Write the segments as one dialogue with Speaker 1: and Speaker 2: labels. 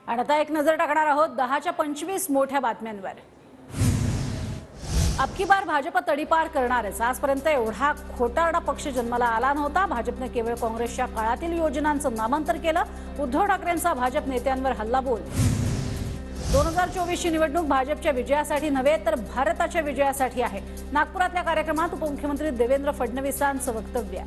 Speaker 1: आणि आता एक नजर टाकणार आहोत 10च्या 25 मोठ्या बातम्यांवर। अबकी बार भाजप तडीपार करणारच। आजपर्यंत एवढा खोटारडा पक्ष जन्माला आला नव्हता। भाजपने केवळ काँग्रेसच्या काळातील योजनांचं नामांतर केलं। उद्धव ठाकरेंचा भाजप नेत्यांवर हल्लाबोल। 2024 ची निवडणूक भाजपच्या विजयासाठी नव्हे तर भारताच्या विजयासाठी आहे। नागपुरातल्या कार्यक्रमात उपमुख्यमंत्री देवेंद्र फडणवीसांचं वक्तव्य।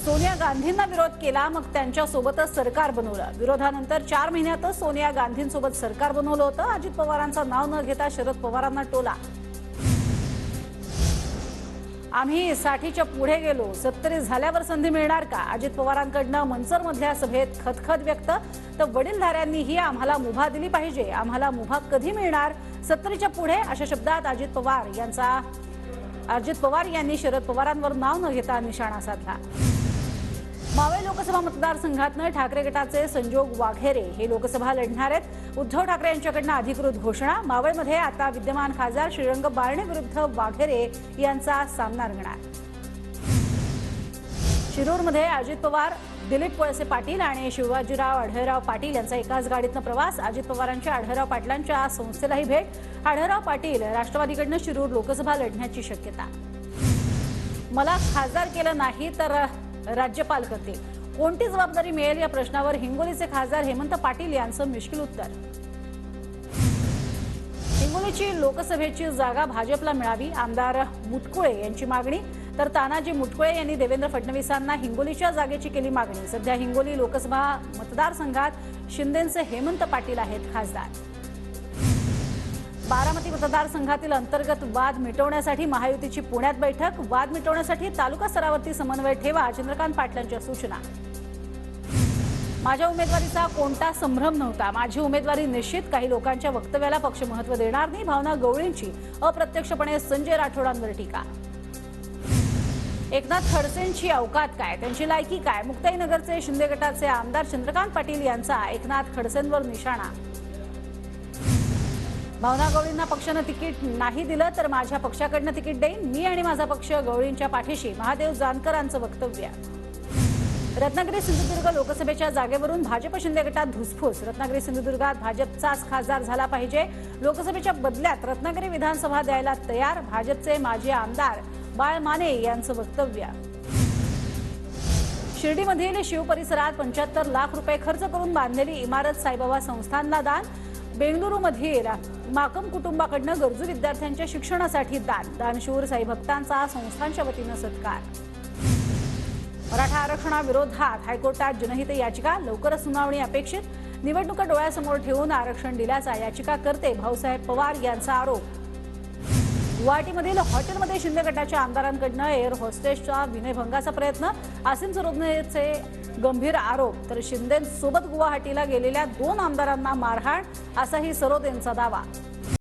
Speaker 1: सोनिया गांधींना विरोध केला, मग त्यांच्या सोबतच सरकार बनवलं। विरोधानंतर 4 महिन्यातच सोनिया गांधींसोबत सरकार बनवलं होतं। अजित पवारांचं नाव न घेता शरद पवारांना टोला। आम्ही 60च्या पुढे गेलो, 70 झाल्यावर संधी मिळणार का? अजित पवारांकडनं मनसरमधल्या सभेत खदखद व्यक्त। तर वडीलधाऱ्यांनीही आम्हाला मुभा दिली पाहिजे, आम्हाला मुभा कधी मिळणार? 70च्या पुढे अशा शब्दात अजित पवार यांनी शरद पवारांवर नाव न घेता निशाणा साधला। मावळ लोकसभा मतदारसंघातनं ठाकरे गटाचे संजोग वाघेरे हे लोकसभा लढणार आहेत। उद्धव ठाकरे यांच्याकडनं अधिकृत घोषणा। मावळमध्ये आता विद्यमान खासदार श्रीरंग बारणे विरुद्ध वाघेरे यांचा सामना रंगणार। शिरूरमध्ये अजित पवार, दिलीप वळसे पाटील आणि शिवाजीराव आढळराव पाटील यांचा एकाच गाडीतनं प्रवास। अजित पवारांच्या आढळराव पाटलांच्या संस्थेलाही भेट। आढळराव पाटील राष्ट्रवादीकडनं शिरूर लोकसभा लढण्याची शक्यता। मला खासदार केलं नाही तर राज्यपाल करतील, कोणती जबाबदारी मिळेल या प्रश्नावर हिंगोलीचे खासदार हेमंत पाटील यांचं मिश्किल उत्तर। हिंगोलीची लोकसभेची जागा भाजपला मिळावी, आमदार मुटकुळे यांची मागणी। तर तानाजी मुटकुळे यांनी देवेंद्र फडणवीसांना हिंगोलीच्या जागेची केली मागणी। सध्या हिंगोली लोकसभा मतदारसंघात शिंदेंचे हेमंत पाटील आहेत खासदार। बारामती मतदारसंघातील अंतर्गत वाद मिटवण्यासाठी महायुतीची पुण्यात बैठक। वाद मिटवण्यासाठी तालुका स्तरावरती समन्वय ठेवा, चंद्रकांत पाटलांच्या सूचना। माझ्या उमेदवारीचा कोणता संभ्रम नव्हता, माझी उमेदवारी निश्चित। काही लोकांच्या वक्तव्याला पक्ष महत्त्व देणार नाही, भावना गवळींची। अप्रत्यक्षपणे संजय राठोडांवर टीका। एकनाथ खडसेंची अवकात काय, त्यांची लायकी काय? मुक्ताईनगरचे शिंदे गटाचे आमदार चंद्रकांत पाटील यांचा एकनाथ खडसेंवर निशाणा। भावना गवळींना पक्षानं तिकीट नाही दिलं तर माझ्या पक्षाकडनं तिकीट देईन मी आणि माझा पक्ष गवळींच्या पाठीशी, महादेव जानकरांचं वक्तव्य। रत्नागिरी सिंधुदुर्ग लोकसभेच्या जागेवरून भाजप शिंदे गटात धुसफूस। रत्नागिरी सिंधुदुर्गात भाजपचाच खासदार झाला पाहिजे, लोकसभेच्या बदल्यात रत्नागिरी विधानसभा द्यायला तयार, भाजपचे माजी आमदार बाळ माने यांचं वक्तव्य। शिर्डीमधील शिव परिसरात 75 लाख रुपये खर्च करून बांधलेली इमारत साईबाबा संस्थानला दान। बेंगळुरूमधील माकम कुटुंबाकडनं गरजू विद्यार्थ्यांच्या शिक्षणासाठी दान। दानशूर साई भक्तांचा संस्थांच्या वतीनं सत्कार। मराठा आरक्षणाविरोधात हायकोर्टात जनहित याचिका, लवकरच सुनावणी अपेक्षित। निवडणुका डोळ्यासमोर ठेवून आरक्षण दिल्याचा याचिकाकर्ते भाऊसाहेब पवार यांचा आरोप। गुवाहाटीमधील हॉटेलमध्ये शिंदे गटाच्या आमदारांकडनं एअर होस्टेसच्या विनयभंगाचा प्रयत्न, आसिम सरोदनेचे गंभीर आरोप। तर शिंदेसोबत गुवाहाटीला गेलेल्या 2 आमदारांना मारहाण असाही सरोदेंचा दावा।